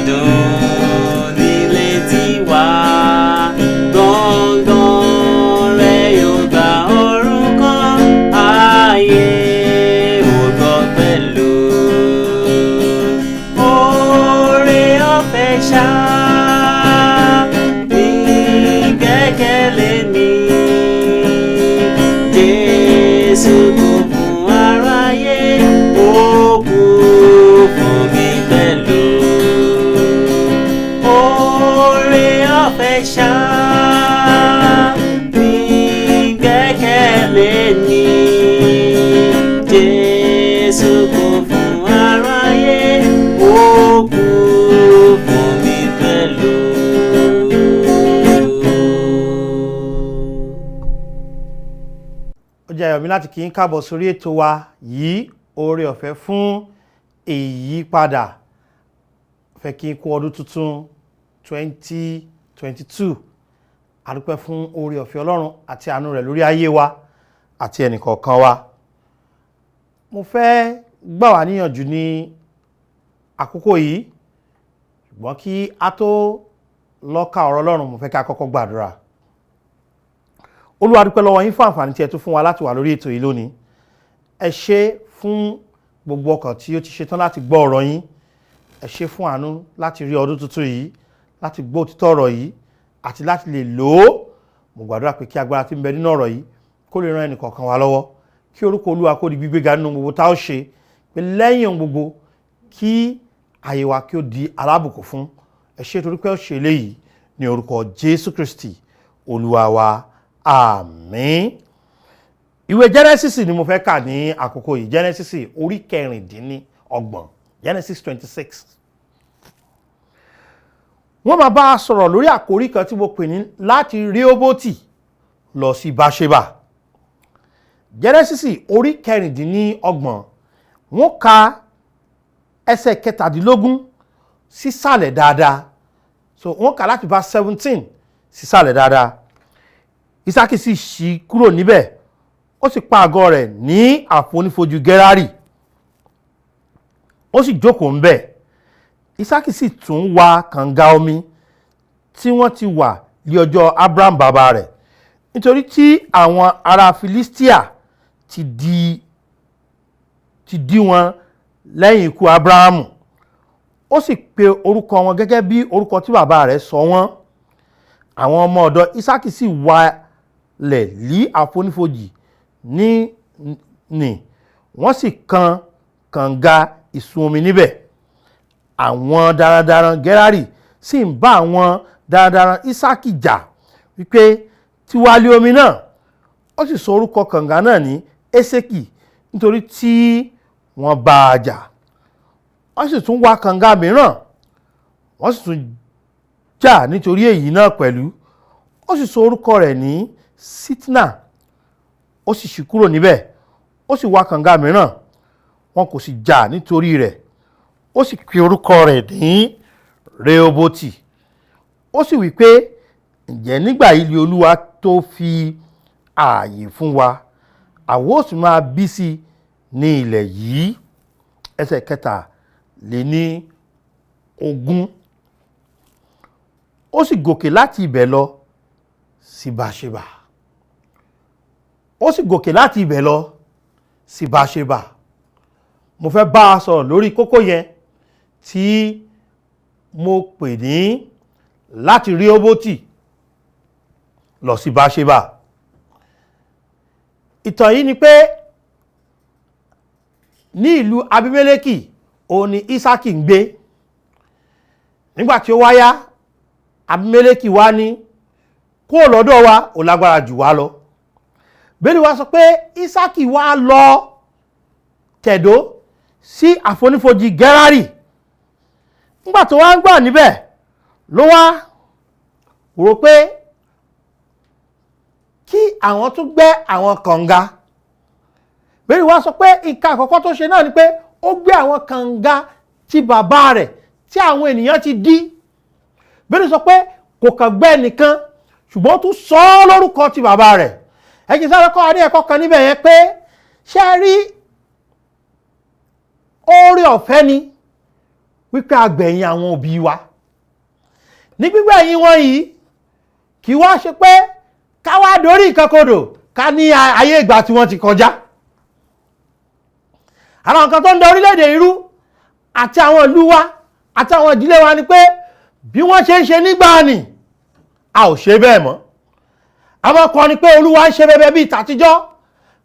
dùn nílé tiwa. Gbọ̀ngàn rẹ̀ yóò gba orúkọ ayé ògbọ́ pẹ̀lú. Oore ọ̀fẹ́ ṣá ní gbẹ́kẹ̀lé mi. Jésù kú fún aráyé, ó kú fún mi pẹ̀lú. Oore ọ̀fẹ́ ṣá ní gbẹ́kẹ̀lé mi. Jésù kú fún aráyé, ó kú fún mi pẹ̀lú. Ó jẹ́ ayọ̀ mi láti kí yín káàbọ̀ sórí ètò wa yìí, oore ọ̀fẹ́ fún ìyípadà. Fẹ́ kí n kú ọdún tuntun 2022. A dúpẹ́ fún oore ọ̀fẹ́ Ọlọ́run àti àánú rẹ̀ lórí ayé wa àti ẹnìkọ̀ọ̀kan wa. Mo fẹ́ gbà wá níyànjú ní àkókò yìí, ṣùgbọ́n kí a tó lọ́ka ọ̀rọ̀ Ọlọ́run, mo fẹ́ ká kọ́kọ́ gbàdúrà. Olúwa, dúpẹ́ lọ́wọ́ yín fún àǹfààní tí ẹ tún fún wa láti wà lórí ètò yìí lónìí. Ẹ ṣé fún gbogbo ọkàn tí ó ti ṣetán láti gbọ́ ọ̀rọ̀ yín. Ẹ ṣé fún àánú láti rí ọdún tuntun yìí, láti gbọ́ òtítọ́ ọ̀rọ̀ yìí àti láti lè lò ó. Mo gbàdúrà pé kí agbára tí ń bẹ nínú ọ̀rọ̀ yìí kó lè ran ẹnìkọ̀ọ̀kan wa lọ́wọ́, kí orúkọ Olúwa kó di gbígbéga nínú gbogbo tá ó ṣe, pé lẹ́yìn ohun gbogbo kí àyè wa kí ó di alábùkún fún. Ẹ ṣé torí pé ó ṣe eléyìí ní orúkọ Jésù Kristi Olúwa wa. Àmín. Ìwé Genesis ni mo fẹ́ kà ní àkókò yìí. Genesis orí 26. Genesis 26. Wọ́n máa bá a sọ̀rọ̀ lórí àkórí kan tí mo pè ní láti Rehoboth lọ sí Bathsheba. Genesis orí 26. Wọ́n ka ẹsẹ̀ 17 sísàlẹ̀ dáadáa. So wọ́n kà láti verse 17 sísàlẹ̀ dáadáa. Ísákì sì ṣí kúrò níbẹ̀, ó sì pa àgọ́ rẹ̀ ní àfonífojì Gérárì, ó sì jókòó ńbẹ̀. Ísákì sì tún wá kànga omi tí wọ́n ti wà ní ọjọ́ Abraham bàbá rẹ̀, nítorí tí àwọn ará Filistia ti dí wọn lẹ́yìn ikú Abrahamu. Ó sì pe orúkọ wọn gẹ́gẹ́ bí orúkọ tí bàbá rẹ̀ sọ wọ́n. Àwọn ọmọ ọ̀dọ̀ Ísákì sì wá lẹ̀ lí àfonífojì ní wọ́n sì kan kànga ìsun omi níbẹ̀. Àwọn darandaran Gérárì sì ń bá àwọn darandaran Ísákì jà wípé tiwa lé omi náà. Ó sì sọ orúkọ kànga náà ní Éṣekì, nítorí tí wọ́n bá a jà. Wọ́n sì tún wá kànga mìíràn, wọ́n sì tún jà nítorí èyí náà pẹ̀lú. Ó sì sọ orúkọ rẹ̀ ní Sitna. Ó sì ṣí kúrò níbẹ̀, ó sì wá kànga mìíràn, wọn kò sì jà nítorí rẹ̀. Ó sì pe orúkọ rẹ̀ ní Rehoboth. Ó sì wí pé, ǹjẹ́ nígbà yìí ni Olúwa tó fi ààyè fún wa, àwa ó sì máa bí sí ní ilẹ̀ yìí. Ẹsẹ̀ 23. Ó sì gòkè láti ibẹ̀ lọ sí Bathsheba. Ó sì gòkè láti ibẹ̀ lọ sí Bathsheba. Mo fẹ́ bá a sọ̀rọ̀ lórí kókó yẹn tí mo pè ní láti Rehoboth lọ sí Bathsheba. Ìtàn yìí ni pé ní ìlú Abimeleki òun ni Ísákì ń gbé. Nígbà tí ó wáyá, Abimeleki wá ní kúrò lọ́dọ̀ wa, ó lágbára jù wá lọ. Bẹ́ẹ̀ni wá sọ pé Ísákì wá lọ tẹ̀dó sí àfonífojì Gérárì. Nígbà tó wá ń gbà níbẹ̀ ló wá rò pé kí àwọn tún gbẹ́ àwọn kànga. Bẹ́ẹ̀ni wá sọ pé nǹkan àkọ́kọ́ tó ṣe náà ni pé ó gbé àwọn kànga tí bàbá rẹ̀ tí àwọn ènìyàn ti dí. Bẹ́ẹ̀ni sọ pé kò kàn gbẹ́ nìkan, ṣùgbọ́n ó tún sọ ọ́ lórúkọ ti bàbá rẹ̀. Ẹ jẹ́ sáré kọ́ adé ẹ̀kọ́ kan níbẹ̀ yẹn pé ṣé rí oore ọ̀fẹ́ ni wípé agbẹ̀yìn àwọn òbí wa. Ní gbígbẹ̀yìn wọn yìí kì wá ṣe pé ká wá dorí ìkankodò ká ní ayé ìgbà tí wọ́n ti kọjá. Àwọn nǹkan tó ń da orílẹ̀-èdè irú àti àwọn ìlú wa àti àwọn ìdílé wa ni pé bí wọ́n ṣe ń ṣe nígbà ni a ò ṣe bẹ́ẹ̀ mọ́. Àwọn kan ni pé Olúwa ń ṣe bẹ́ẹ̀ bí ìtàtijọ́,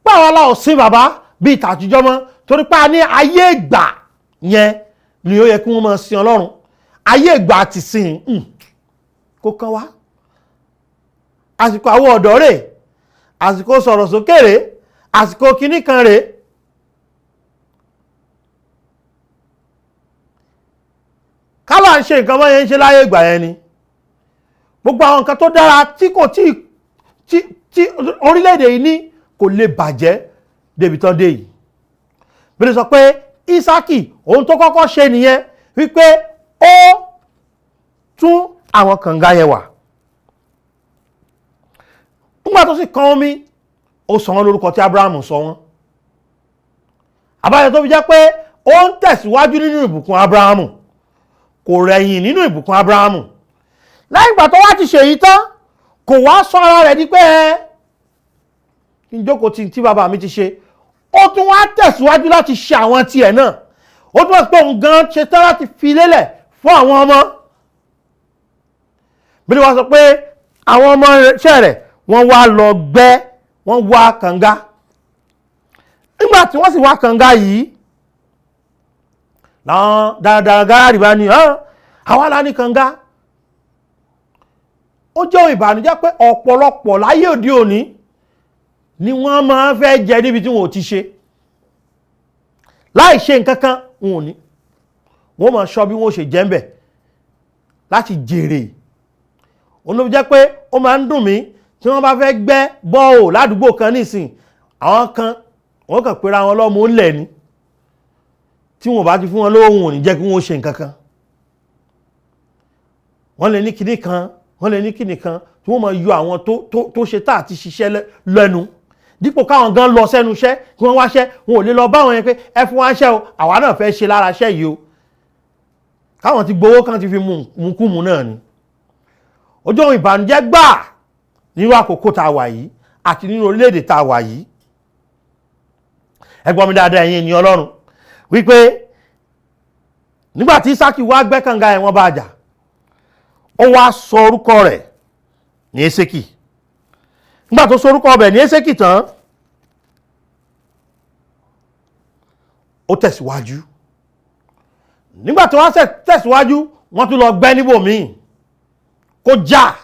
pé àwọn aláwọ̀ sin bàbá bí ìtàtijọ́ mọ́, torí pé a ní ayé ìgbà yẹn ni ó yẹ kí wọ́n máa sin Ọlọ́run. Ayé ìgbà ti sìn kó kàn wá. Àsìkò àwọn ọ̀dọ́ rẹ̀, àsìkò sọ̀rọ̀ sókè rẹ̀, àsìkò kíní kan rẹ̀. Kálá ń ṣe nǹkan mọ́ yẹn ń ṣe láyé ìgbà yẹn ni. Gbogbo àwọn nǹkan tó dára tí kò tí orílẹ̀-èdè yìí ní kò lè bàjẹ́ débi tán dé yìí. Bíbélì sọ pé Ísákì ohun tó kọ́kọ́ ṣe nìyẹn wípé ó tún àwọn kànga yẹn wà. Nígbà tó sì kan omi ó sọ wọ́n lórúkọ tí Ábúráhámù sọ wọ́n. Àbájọ tó fi jẹ́ pé ó ń tẹ̀síwájú nínú ìbùkún Ábúráhámù, kò rẹ̀yìn nínú ìbùkún Ábúráhámù. Lẹ́yìn ìgbà tó wá ti ṣe èyí tán kò wá sọ ara rẹ̀ di pé kí n jókòó tí bàbá mi ti ṣe. Ó tún wá tẹ̀síwájú láti ṣe àwọn tiẹ̀ náà. Ó tún wá pé òun gan ṣe tán láti fi lélẹ̀ fún àwọn ọmọ. Bí wọ́n sọ pé àwọn ọmọ iṣẹ́ rẹ̀ wọ́n wá lọ gbẹ́, wọ́n wá kànga. Nígbà tí wọ́n sì wá kànga yìí láwọn dáradára gáàrí bá ní àwa la ní kànga. Ó jẹ́ ìbànújẹ́ pé ọ̀pọ̀lọpọ̀ láyé òde òní ni wọ́n máa ń fẹ́ jẹ níbi tí wọ́n ò ti ṣe. Láì ṣe nǹkan kan wọn ò ní. Wọ́n máa ṣọ́ bí wọ́n ṣe jẹ́ ń bẹ̀ láti jèrè. Olóbi jẹ́ pé ó máa ń dùn mí tí wọ́n bá fẹ́ gbẹ́ bọ́ọ̀ ládùúgbò kan nísìn, àwọn kan wọ́n kàn pera wọn lọ́mọ ó lẹ̀ ní. Tí wọ́n bá ti fún wọn lówó wọn ò ní jẹ́ kí wọ́n ṣe nǹkan kan. Wọ́n lè ní kinní kan, wọ́n lè ní kinní kan tí wọ́n máa yọ àwọn tó ṣe tá àti ṣiṣẹ́ lẹ́nu. Dípò káwọn gan lọ sẹ́nu iṣẹ́ kí wọ́n wáṣẹ́, wọn ò lè lọ bá wọn yẹn pé ẹ fún wa ṣẹ́ o, àwa náà fẹ́ ṣe lára iṣẹ́ yìí o. Káwọn ti gbowó kan ti fi mú kúmu náà ni. Ojú ohun ìbànújẹ́ gbà nínú àkókò tá a wà yìí àti nínú orílẹ̀-èdè tá a wà yìí. Ẹ gbọ́ mi dáadáa ẹ̀yin ènìyàn Ọlọ́run wípé nígbà tí Ísákì wá gbẹ́ kànga ẹ̀ wọ́n bá jà, ó wá sọ orúkọ rẹ̀ ní Ésékì. Nígbà tó sọ orúkọ ọbẹ̀ ní Ésékì tán, ó tẹ̀síwájú. Nígbà tó wá tẹ̀síwájú wọ́n tún lọ gbẹ́ níbòmíì kó jà.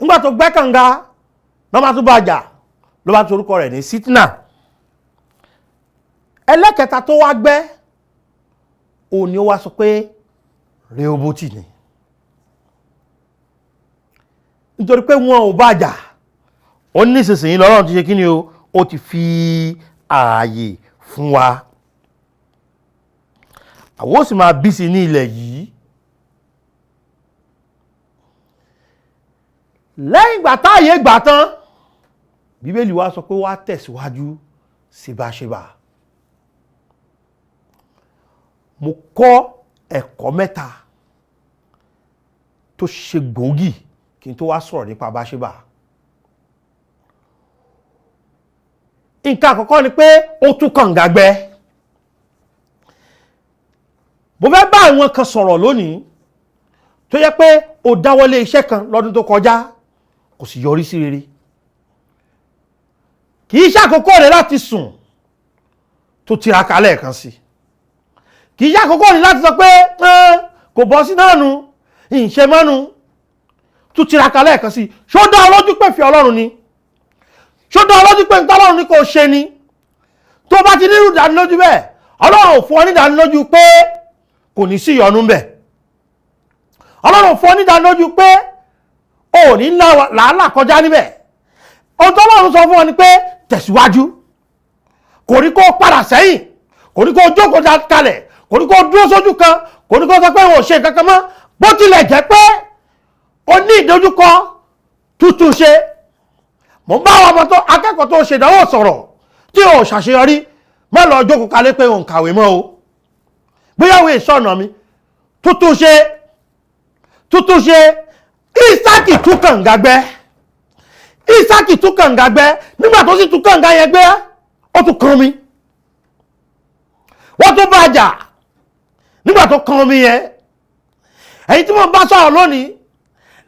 Nígbà tó gbẹ́ kànga ló bá tún bá jà, ló bá tún orúkọ rẹ̀ ní Sítínà. Ẹlẹ́kẹta tó wá gbẹ́ òun ni ó wá sọ pé Rehoboth ni. Nítorí pé wọn ò bá jà, ó ní ìsinsìnyí lọ́rọ̀ ti ṣe kí ni o, ó ti fi ààyè fún wa. Àwọn ó sì máa bí sí ní ilẹ̀ yìí. Lẹ́yìn ìgbà táàyè gbà tán, Bíbélì wa sọ pé wá tẹ̀síwájú sí Bathsheba. Mo kọ́ ẹ̀kọ́ mẹ́ta tó ṣe gbòógì kí n tó wá sọ̀rọ̀ nípa Bathsheba. Nǹkan àkọ́kọ́ ni pé ó tún kànga gbẹ́. Mo fẹ́ bá àwọn kan sọ̀rọ̀ lónìí tó yẹ pé ó dáwọ́lé iṣẹ́ kan lọ́dún tó kọjá kò sì yọrí sí rere. Kì í ṣe àkókò rẹ̀ láti sùn tó tiraka lẹ́ẹ̀kan sí. Kì í ṣe àkókò rẹ̀ láti sọ pé kò bọ́ sí náà nu, ìṣe mọ́nu, tó tiraka lẹ́ẹ̀kan sí. Ṣó dá ọ lójú pé fi Ọlọ́run ni? Ṣó dá ọ lójú pé nǹkan Ọlọ́run ni kò ṣe ni? Tó bá ti nírú ìdánilójú bẹ́ẹ̀, Ọlọ́run ò fún ọ ní ìdánilójú pé kò ní sí ìyọnu ńbẹ̀. Ọlọ́run ò fún ọ ní ìdánilójú pé ò ní làálàá kọjá níbẹ̀. Ohun tó Ọlọ́run sọ fún ọ ni pé tẹ̀síwájú. Kò ní kó padà sẹ́yìn, kò ní kó jókòó kalẹ̀, kò ní kó dúró sójú kan, kò ní kó sọ pé ò ṣe nǹkan kan mọ́. Bó tilẹ̀ jẹ́ pé ó ní ìdojúkọ tuntun ṣe. Mo bá àwọn ọmọ akẹ́kọ̀ọ́ tó ṣe ìdánwò sọ̀rọ̀ tí ò ṣàṣeyọrí, má lọ jókòó kalẹ̀ pé ò ń kàwé mọ́ o. bóyá wo ìṣọ̀nà mi tuntun ṣe Ísákì tún kànga gbẹ́ nígbà tó sì tún kànga yẹn gbẹ́ ó tún kan mi wọ́n tún bá jà nígbà tó kan mi yẹn. Ẹ̀yin tí mo bá sọ̀rọ̀ lónìí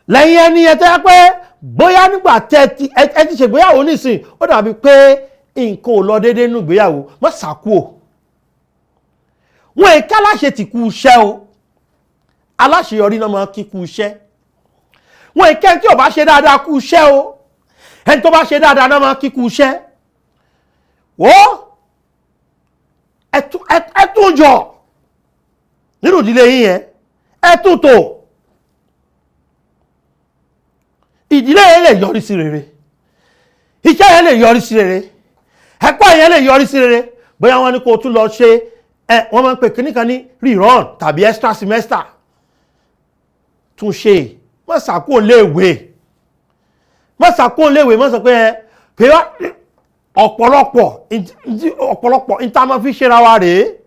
lẹ́yìn ẹni yẹn tẹ́ pé bóyá nígbà ẹ ti ṣègbéyàwó nísìn ó dàbí pé nǹkan ò lọ déédéé nínú ìgbéyàwó má sàkúò. Wọn èké aláṣẹ ti kú iṣẹ́ o, aláṣeyọrí náà máa kíkú iṣẹ́. Wọn èké tí ò bá ṣe dáadáa kú iṣẹ́ o, ẹni tó bá ṣe dáadáa náà máa kíkú iṣẹ́. Wò ẹ tún jọ nínú ìdílé yín yẹn, ẹ tún tò. Ìdílé yẹn lè yọrí sí rere, iṣẹ́ yẹn lè yọrí sí rere, ẹ̀kọ́ yẹn lè yọrí sí rere. Bóyá wọ́n ní kó tún lọ ṣe wọ́n máa ń pè kíníkan ní rerun tàbí extra semester. Tún ṣe, má sàkó léèwé, má sọ pé ọ̀pọ̀lọpọ̀ ìta máa fi ṣera wa rèé.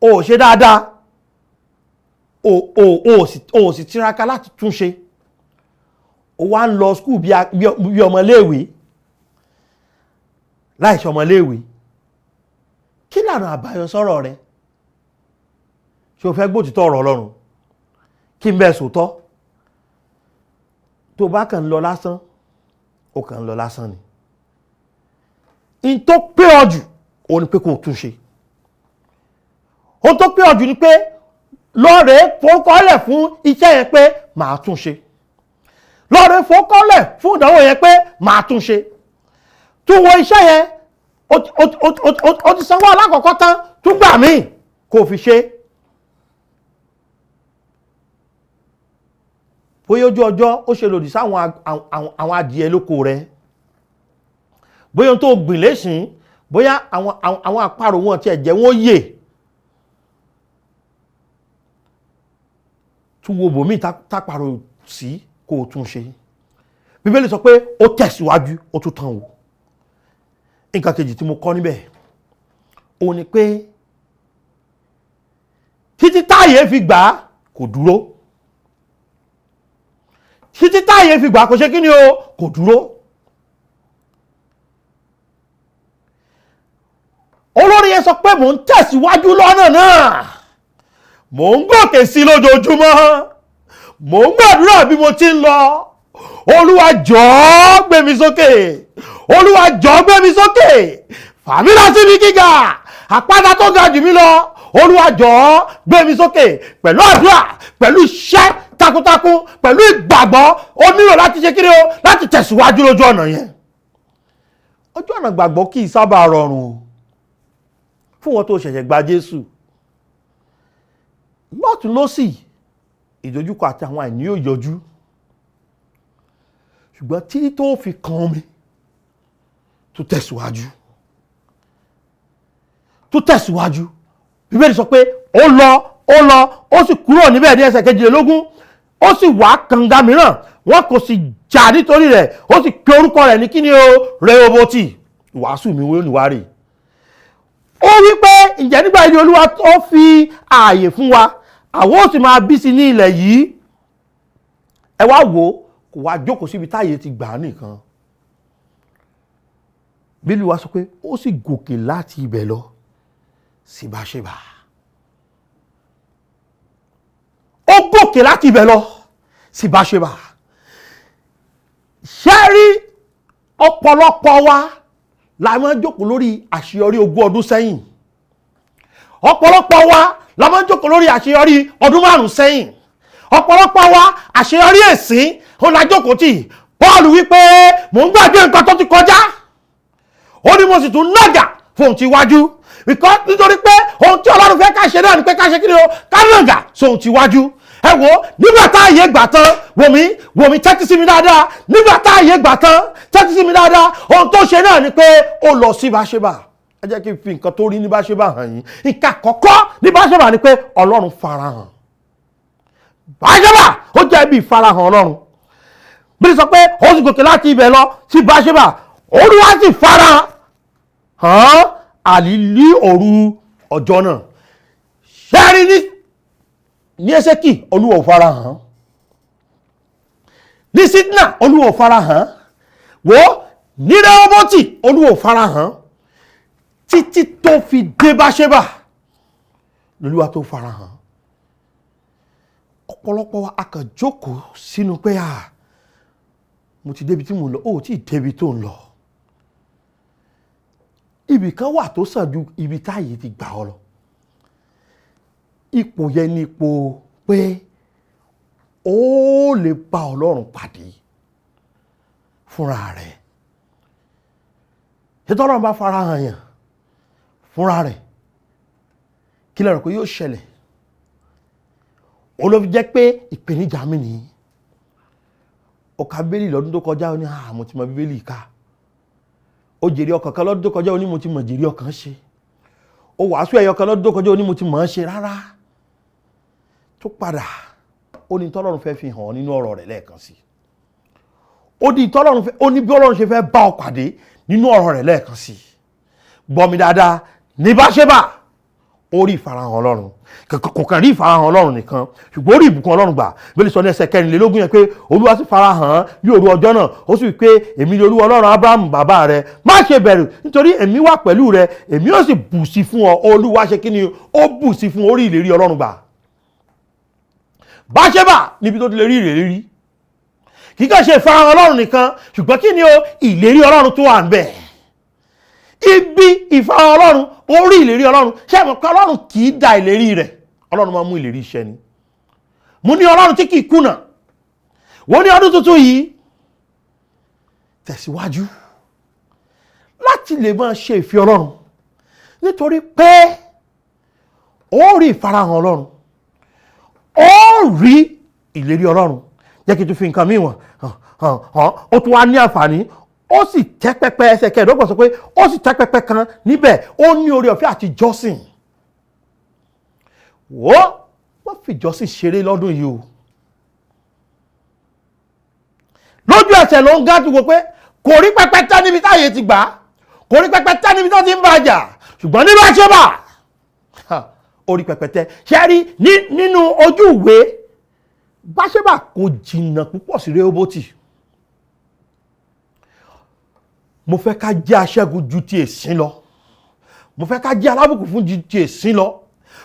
O ṣe dáadáa, o sì tiraka láti tún ṣe. O wá ń lọ skúù bí ọmọléèwé láìṣe ọmọléèwé. Kí lànà àbáyọ sọ́rọ̀ rẹ? Ṣé o fẹ́ gbòtítọ́ ọ̀rọ̀ Ọlọ́run? Kí n bẹ́ẹ̀ sòótọ́? Tó bá kàn ń lọ lásán, o kàn ń lọ lásán ni. In tó pé ọ jù, o ní pé kó o tún ṣe. Ohun tó pé ọ jù ni pé lọ́ọ̀rẹ́ fòókọ́lẹ̀ fún iṣẹ́ yẹn pé màá tún ṣe. Lọ́ọ̀rẹ́ fòókọ́lẹ̀ fún ìdánwò yẹn pé màá tún ṣe. Tún wo iṣẹ́ yẹn, o ti sanwó alákọ̀ọ́kọ́ tán, tún gbà míì kó fi ṣe. Bóyá ojú ọjọ́ ó ṣe lòdì sáwọn àwọn adìẹ lóko rẹ̀. Bóyá ohun tó gbìn lẹ́sìn, bóyá àwọn àparò wọn ti ẹ̀jẹ̀ wọn yè. Tún wo bòmí tápàrò sí kó o tún ṣe. Bíbélì sọ pé ó tẹ̀síwájú ó tún tán wò. Nǹkan kejì tí mo kọ́ níbẹ̀ ó ní pé títí táyé fi gbà kò dúró. Títí táyé fi gbà kò ṣe kí ni o, kò dúró. Olórí yẹn sọ pé mò ń tẹ̀síwájú lọ́nà náà, mò ń gòkè sí lójoojúmọ́, mò ń gbàdúrà bí mo ti ń lọ. Olúwa jọ̀ọ́ gbé mi sókè, Olúwa jọ̀ọ́ gbé mi sókè, fà mí lọ síbi gíga, àpáta tó ga jù mí lọ. Olúwa jọ̀ọ́ gbé mi sókè. Pẹ̀lú àdúrà, pẹ̀lú iṣẹ́ takuntakun, pẹ̀lú ìgbàgbọ́, ó nílò láti ṣe kíni o, láti tẹ̀síwájú lójú ọ̀nà yẹn. Ojú ọ̀nà gbàgbọ́ kì í sábà rọrùn fún wọn tó ṣẹ̀ṣẹ̀ gba Jésù. Lọ́tùn lósì ìdojúkọ àti àwọn àìní yóò yọjú, ṣùgbọ́n títí tó fi kan mi tó tẹ̀síwájú. Bíbélì sọ pé ó lọ ó sì kúrò níbẹ̀ ní ẹsẹ̀ 22, ó sì wá kànga mìíràn, wọn kò sì jà nítorí rẹ̀, ó sì pe orúkọ rẹ̀ ní kíni o, Rehoboth. Ìwàásù mi wọ́n níwárí. Ó wí pé ǹjẹ́ nígbà ilé Olúwa tó fi ààyè fún wa, àwọn ó sì máa bí sí ní ilẹ̀ yìí. Ẹ wá wò, kò wá jókòó síbi táyé ti gbà nìkan. Bíbélì wa sọ pé ó sì gòkè láti ibẹ̀ lọ sí Bathsheba. Ó gòkè láti ibẹ̀ lọ sí Bathsheba. Ṣé rí ọ̀pọ̀lọpọ̀ wa la máa ń jókòó lórí àṣeyọrí 20 ọdún sẹ́yìn. Ọ̀pọ̀lọpọ̀ wa la máa ń jókòó lórí àṣeyọrí ọdún 5 sẹ́yìn. Ọ̀pọ̀lọpọ̀ wa àṣeyọrí ẹ̀sìn ó la jókòó tì. Paul wípé mò ń gbàgbé nǹkan tó ti kọjá, ó ní mo sì tún nàgà fún ohun tí wájú. Nítorí pé ohun tí Ọlọ́run fẹ́ ká ṣe náà ni pé ká ṣe kí ni o, ká nàgà sóhun tí wájú. Ẹ wò, nígbà tá ààyè gbà tán, wò mí tẹ́tí sí mi dáadáa. Nígbà tá ààyè gbà tán, tẹ́tí sí mi dáadáa. Ohun tó ṣe náà ni pé ó lọ sí Bathsheba. Ẹ jẹ́ kí n fi nǹkan tó rí ní Bathsheba hàn yín. Nǹkan àkọ́kọ́ ní Bathsheba ni pé Ọlọ́run farahàn. Bathsheba ó jẹ́ ibi ìfarahàn Ọlọ́run. Bí sọ pé ó sì gòkè láti ibẹ̀ lọ sí Bathsheba, Olúwa sì farahàn àlìlí òru ọjọ́ náà. Ṣẹ́rí ní Éṣẹ́kì Olúwa ò farahàn, ní Sídnà Olúwa ò farahàn, wò ní Rẹ́hóbótì Olúwa ò farahàn, títí tó fi dé Báṣébà l'Olúwa tó farahàn. Ọ̀pọ̀lọpọ̀ wa a kàn jókòó sínú pé mo ti débi tí mo lọ, ó tí débi tó ń lọ. Ibì kan wà tó sàn ju ibi táyé ti gbà ọ lọ. Ipò yẹn ni ipò pé ó lè bá Ọlọ́run pàdé fúnra rẹ̀. Ṣé tọ́lọ́run bá farahàn yàn fúnra rẹ̀, kí lẹ rò pé yóò ṣẹlẹ̀? Ó ló fi jẹ́ pé ìpèníjà mi nìyí. Ó ka Bíbélì lọ́dún tó kọjá, ó ní mo ti mọ Bíbélì ká. Ó jèrè ọkàn kan lọ́dún tó kọjá, ó ní mo ti mọ̀ jèrè ọkàn ṣe. Ó wàásù ẹyọ kan lọ́dún tó kọjá, ó ní mo ti mọ̀ ọ́ ṣe. Rárá, tó padà ó ní tọ́lọ́run fẹ́ fi hàn nínú ọ̀rọ̀ rẹ̀ lẹ́ẹ̀kan sí. Ó ní bí Ọlọ́run ṣe fẹ́ bá ọ pàdé nínú ọ̀rọ̀ rẹ̀ lẹ́ẹ̀kan sí. Gbọ́ mi dáadáa, ní Báṣébà ó rí ìfarahàn Ọlọ́run. Kò kàn rí ìfarahàn Ọlọ́run nìkan, ṣùgbọ́n ó rí ìbùkún Ọlọ́run gbà. Bíbélì sọ ní ẹsẹ̀ 24 yẹn pé Olúwa sì farahàn ní òru ọjọ́ náà, ó sì wí pé èmi ni Olúwa Ọlọ́run Ábúráhámù bàbá rẹ, má ṣe bẹ̀rù nítorí èmi wà pẹ̀lú rẹ, èmi ó sì bù sí fún ọ. Olúwa ṣe kí ni? Ó bù sí fún, ó rí ìlérí Ọlọ́run gbà. Báṣébà níbi tó ti lè rí ìlérí, kì í kàn ṣe ìfarahàn Ọlọ́run nìkan, ṣùgbọ́n kí ni ìlérí Ọlọ́run tó wà ń bẹ̀. Ibi ìfarahàn Ọlọ́run, ó rí ìlérí Ọlọ́run. Ṣé mọ̀ pé Ọlọ́run kì í da ìlérí rẹ̀, Ọlọ́run máa mú ìlérí iṣẹ́ ni. Mo ní Ọlọ́run tí kì í kùnà. Wọ́n ní ọdún tuntun yìí tẹ̀síwájú láti lè máa ṣe ìfẹ́ Ọlọ́run, nítorí pé ó rí ìfarahàn Ọlọ́run, ó rí ìlérí Ọlọ́run. Jẹ́ kí n tún fi nǹkan míì wọ̀n ó tún wá ní àǹfààní. Ó sì tẹ́ pẹpẹ, ẹsẹ̀ 25 sọ pé ó sì tẹ́ pẹpẹ kan níbẹ̀, ó ní oore ọ̀fẹ́ àti jọ́sìn. Wọ́n fi jọ́sìn ṣeré lọ́dún yìí o. Lójú ẹsẹ̀ ló ń gájú wo pé kò rí pẹpẹ tẹ́ níbi táyé ti gbà, kò rí pẹpẹ tẹ́ níbi tó ti ń bàjà, ṣùgbọ́n ní Báṣébà ó rí pẹpẹ tẹ́. Ṣé rí nínú ojú ìwé, Báṣébà kò jìnnà púpọ̀ sí Rehoboth. Mo fẹ́ ká jẹ́ aṣẹ́gun ju ti èsìn lọ. Mo fẹ́ ká jẹ́ alábùkún fún ju ti èsìn lọ.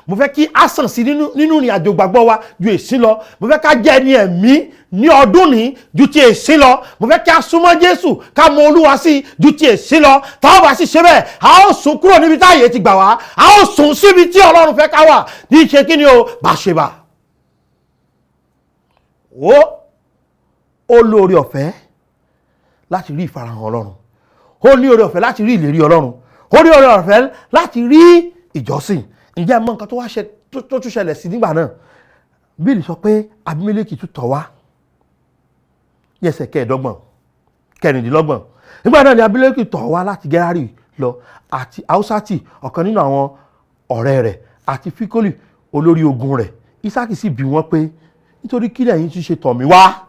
Mo fẹ́ kí a sàn sí nínú ìrìn àjò gbàgbọ́ wa ju èsìn lọ. Mo fẹ́ ká jẹ́ ẹni ẹ̀mí ní ọdún ní ju ti èsìn lọ. Mo fẹ́ kí a súnmọ́ Jésù, ká mọ Olúwa sí ju ti èsìn lọ. Tá ò bá sì ṣe bẹ́ẹ̀, a ó sún kúrò níbi táyé ti gbà wá, a ó sún síbi tí Ọlọ́run fẹ́ ká wà. Ní ṣe kí ni Báṣébà. Ó lóore ọ̀fẹ́ láti rí ìfarahàn Ọlọ́run. Ó ní oore ọ̀fẹ́ láti rí ìlérí Ọlọ́run. Ó ní oore ọ̀fẹ́ láti rí ìjọsìn. Ǹjẹ́ mọ̀ nǹkan tó tún ṣẹlẹ̀ sí nígbà náà? Bíbélì sọ pé Abimélékì tún tọ̀ wá ní ẹsẹ̀ 25. Nígbà náà ni Abimélékì tọ̀ wá láti Gẹ́rárì lọ, àti Hausati ọ̀kan nínú àwọn ọ̀rẹ́ rẹ̀, àti Fíkólì olórí ogun rẹ̀. Ísákì sì bi wọ́n pé nítorí kí lẹ̀yin tún ṣe tọ̀ mí wá?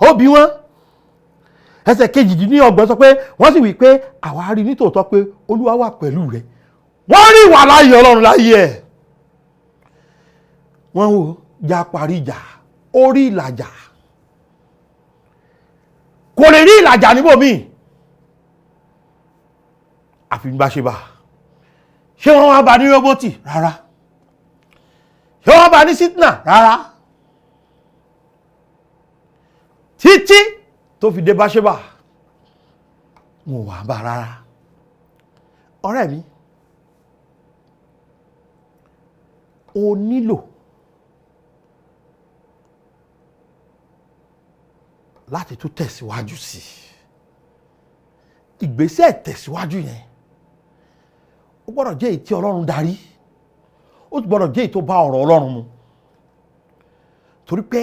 Ó bi wọ́n. Ẹsẹ̀ 28 sọ pé wọ́n sì wí pé àwa rí nítòótọ́ pé Olúwa wà pẹ̀lú rẹ̀. Wọ́n rí ìwà láyé Ọlọ́run láyé ẹ̀. Wọ́n wò já parí ìjà, ó rí ìlàjà. Kò lè rí ìlàjà níbòmíì àfi Báṣébà. Ṣé wọ́n wá bá ní Rehoboth? Rárá. Ṣé wọ́n bá ní Sídnà? Rárá. Títí tó fi dé Báṣébà, wọn wà bá rárá. Ọ̀rẹ́ mi, o nílò láti tún tẹ̀síwájú sí ìgbésẹ̀ tẹ̀síwájú yẹn. Ó gbọ́dọ̀ jẹ́ èyí tí Ọlọ́run darí, ó gbọ́dọ̀ jẹ́ èyí tó bá ọ̀rọ̀ Ọlọ́run mu. Torí pé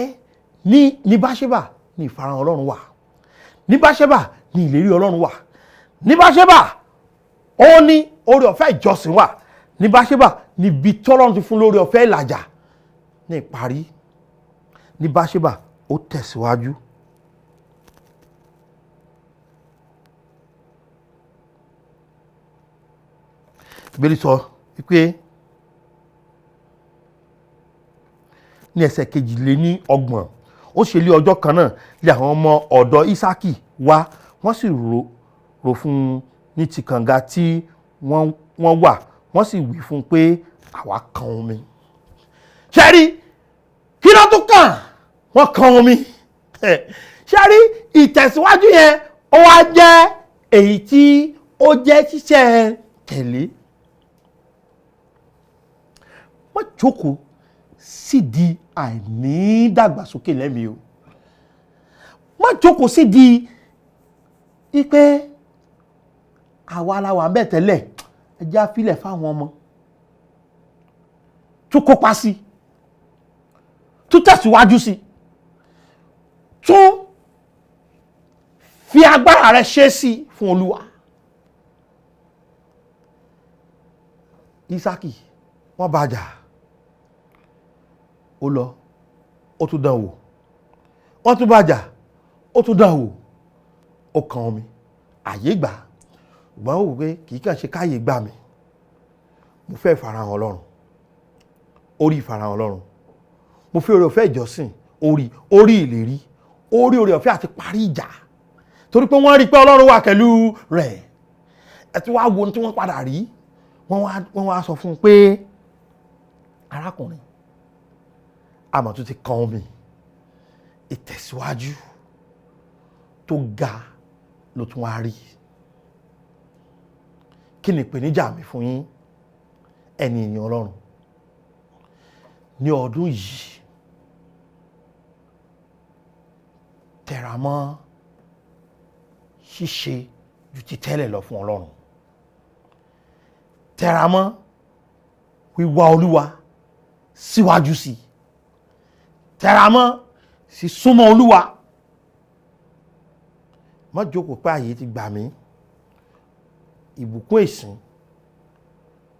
ní Báṣébà ní ìfarahàn Ọlọ́run wà, ní Báṣébà ní ìlérí Ọlọ́run wà, ní Báṣébà ó ní oore ọ̀fẹ́ ìjọsìn wà, ní Báṣébà níbi tí Ọlọ́run ti fún lórí ọ̀fẹ́ ìlàjà. Ní ìparí, ní Báṣébà ó tẹ̀síwájú. Bíbélì sọ wípé ní ẹsẹ̀ 22. ó ṣe lé ọjọ́ kan náà lé àwọn ọmọ ọ̀dọ̀ Ísákì wá, wọ́n sì rò fún un ní ti kànga tí wọ́n wà, wọ́n sì wí fún un pé àwa kan omi. ṣẹ́rí kí ló tún kàn, wọ́n kan omi. ṣẹ́rí ìtẹ̀síwájú yẹn ó wá jẹ́ èyí tí ó jẹ́ ṣíṣẹ́ tẹ̀lé. wọ́n jókòó sí di àìní dàgbàsókè lẹ́mìí o. wọ́n jókòó sí di wípé àwa la wà ńbẹ̀ tẹ́lẹ̀, ẹjẹ́ àfilẹ̀ fáwọn ọmọ. tún kópa sí, tún tẹ̀síwájú sí, tún fi agbára rẹ̀ ṣe sí fún Olúwa. Ísákì wọ́n bá jà, ó lọ, ó tún dán wò, wọ́n tún bá jà, ó tún dán wò, ó kan omi, àyè gbà. ṣùgbọ́n ó wò pé kì í kàn ṣe káyè gbà mí, mo fẹ́ ìfarahàn Ọlọ́run, orí ìfarahàn Ọlọ́run, mo fẹ́ oore ọ̀fẹ́ ìjọsìn, orí ìlérí, oore ọ̀fẹ́ àti parí ìjà, torí pé wọ́n rí pé Ọlọ́run wà pẹ̀lú rẹ̀. ẹ ti wá wo ohun tí wọ́n padà rí, wọ́n wá sọ fún un pé arákùnrin, àmọ́ tó ti kan omi, ìtẹ̀síwájú tó ga ló tún wá rí. kí ni ìpèníjà mi fún yín ẹni ènìyàn Ọlọ́run ní ọdún yìí? tẹra mọ́ ṣíṣe ju ti tẹ́lẹ̀ lọ fún Ọlọ́run. tẹra mọ́ wíwá Olúwa síwájú sí i. tẹra mọ́ sí súnmọ́ Olúwa. má jókòó pé ààyè ti gbà mí. ìbùkún ìsìn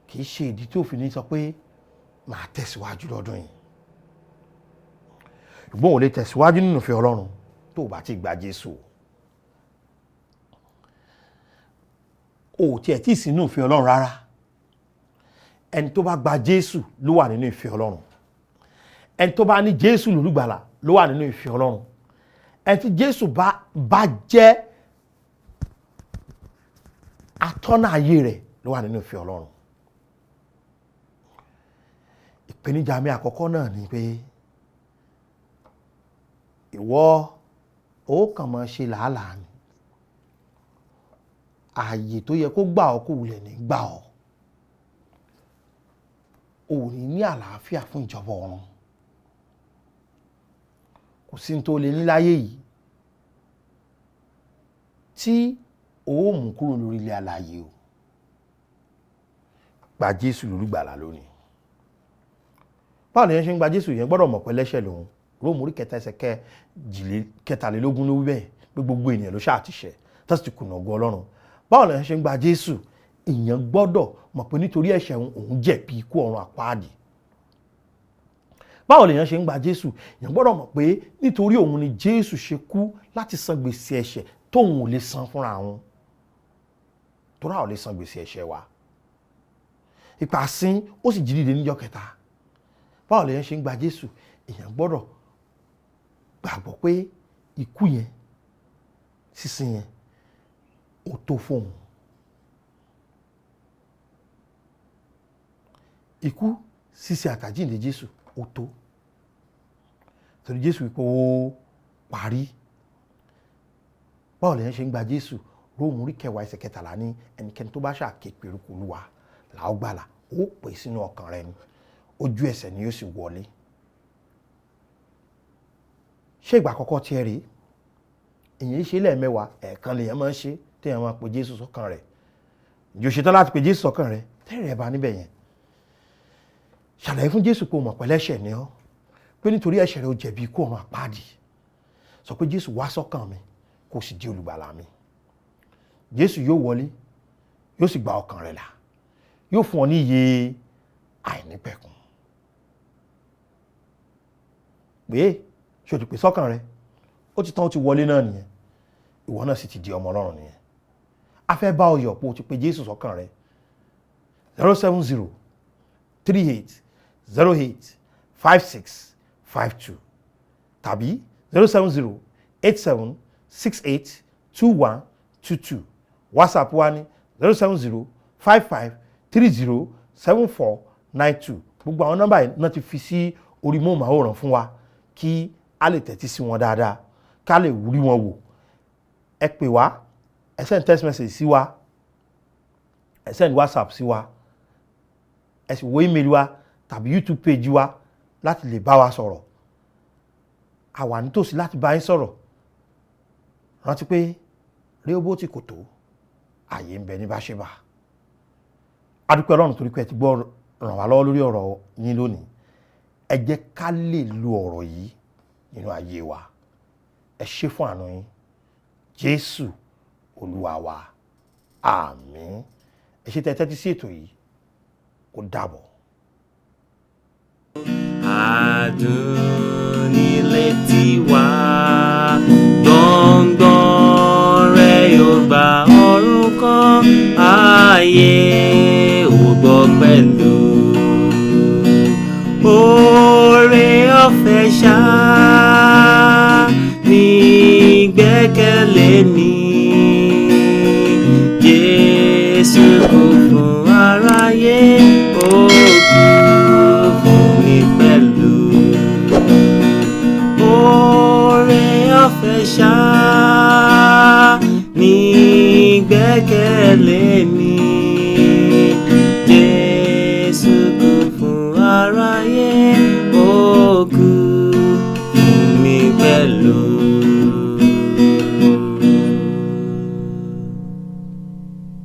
kì í ṣe ìdí tí òfin ní sọ pé màá tẹ̀síwájú lọ́dún yìí. ṣùgbọ́n ò lè tẹ̀síwájú nínú ìfẹ́ Ọlọ́run tó o bá ti gba Jésù. o ò tiẹ̀ tí ì sínú ìfẹ́ Ọlọ́run rárá. ẹni tó bá gba Jésù ló wà nínú ìfẹ́ Ọlọ́run. ẹni tó bá ní Jésù lólùgbàlà ló wà nínú ìfẹ́ Ọlọ́run. ẹni tí Jésù bá jẹ́ atọ́nà ayé rẹ̀ ló wà nínú ìfẹ́ Ọlọ́run. ìpèníjà mi àkọ́kọ́ náà ni pé ìwọ ó kàn máa ṣe làálàá ni. ààyè tó yẹ kó gbà ọ́ kò wulẹ̀ ní gbà ọ́. o ò ní àlàáfíà fún ìjọba ọ̀run. kò sí ní tó lè ní láyé yìí tí ó mú kúrò lórí ilé alààyè o. gba Jésù lólùgbàlà lónìí. báwo ni yẹn ṣe ń gba Jésù yẹn gbọ́dọ̀ mọ̀ pé lẹ́ṣẹ̀ lòun. Róòmù orí 3 ẹsẹ̀ 23 ló wí bẹ́ẹ̀ pé gbogbo ènìyàn ló ṣáà ti ṣẹ̀ tó sì ti kùnà ògo Ọlọ́run. báwo ni yẹn ṣe ń gba Jésù? èèyàn gbọ́dọ̀ mọ̀ pé nítorí ẹ̀ṣẹ̀ òun jẹ̀bi ikú ọ̀run àpáàdì. báwo lèèyàn ṣe ń gba Jésù? èèyàn gbọ́dọ̀ mọ̀ pé nítorí òun ni Jésù ṣe kú láti san gbèsè ẹ̀ṣẹ̀ tóun ò lè san fúnra òun. torí àwọn ò lè san gbèsè ẹ̀ṣẹ̀ wa. ìpàsín ó sì jí dìde níjọ́ kẹta. báwo lèèyàn ṣe ń gba Jésù? èèyàn gbọ́dọ̀ gbàgbọ́ pé ikú yẹn, sísìn yẹn ó tó fóun. ikú, sísìn àtàjíǹde Jésù ó tó. torí Jésù wípé ó parí. báwo lèèyàn ṣe ń gba Jésù? Róòmù orí 10 ẹsẹ̀ 13 ní ẹnikẹ́ni tó bá ṣàké pe orúkọ Olúwa là ó gbàlà. ó pè sínú ọkàn rẹ ni, ojú ẹsẹ̀ ni yóò sì wọlé. ṣé ìgbà àkọ́kọ́ tí ẹ rí? èyàn ṣe lẹ́ẹ̀mẹ́wàá, ẹ̀ẹ̀kan lèyàn máa ń ṣe téèyàn máa pe Jésù sọ́kàn rẹ̀. ìjọ ṣetán láti pe Jésù sọ́kàn rẹ̀, tẹ́rẹ̀ ẹ̀ bá níbẹ̀ yẹn. ṣàlàyé fún Jésù pé o mọ̀ pé ẹlẹ́ṣẹ̀ ni ọ́, pé nítorí ẹ̀ṣẹ̀ rẹ̀ o jẹ̀bi ikú ọ̀run àpáàdì. sọ pé Jésù wá sọ́kàn mi kó sì di olùgbàlà mi. Jésù yóò wọlé, yóò sì gba ọkàn rẹ̀ là, yóò fún ọ ní iye àìnípẹ̀kun. pé ṣé o ti pè sọ́kàn rẹ̀? ó ti tán, ó ti wọlé náà nìyẹn. ìwọ náà sì ti di ọmọ Ọlọ́run nìyẹn. a fẹ́ bá ọ yọ̀ pé o ti pe Jésù sọ́kàn rẹ̀. 070 38 08 56 tàbí 07087682122. WhatsApp wa ní 07055307492. Gbogbo àwọn nọ́mbà yìí náà ti fi sí orí móhùnmáwòrán fún wa kí a lè tẹ́tí sí wọn dáadáa, ká lè rí wọn wò. Ẹ pè wá, ẹ send text message sí wa, ẹ send WhatsApp sí wa, ẹ sì wo email wa tàbí YouTube page wa láti lè bá wa sọ̀rọ̀. A wà nítòsí láti bá yín sọ̀rọ̀. Rántí pé Rehoboth kò tó, ààyè ń bẹ ní Bathsheba. A dúpẹ́ Ọlọ́run torí pé ẹ ti gbọ́ ràn wá lọ́wọ́ lórí ọ̀rọ̀ yín lónìí. Ẹ jẹ́ ká lè lo ọ̀rọ̀ yìí nínú ayé wa. Ẹ ṣé fún àánú yín. Jésù Olúwa wa. Àmín. Ẹ ṣé tẹ́tí sí ètò yìí. Ó dàbọ̀. Adùn nílé tiwa, gbọ̀ngbọ̀n rẹ̀ yóò gba ọ̀run kan, ayé ò gbọ́ pẹ̀lú. Oore ọ̀fẹ́ ṣá ní gbẹ́kẹ̀lé mi. Jésù kú fún aráyé, ó kú fún mi pẹ̀lú. Oore ọ̀fẹ́ ṣá ní gbẹ́kẹ̀lé mi.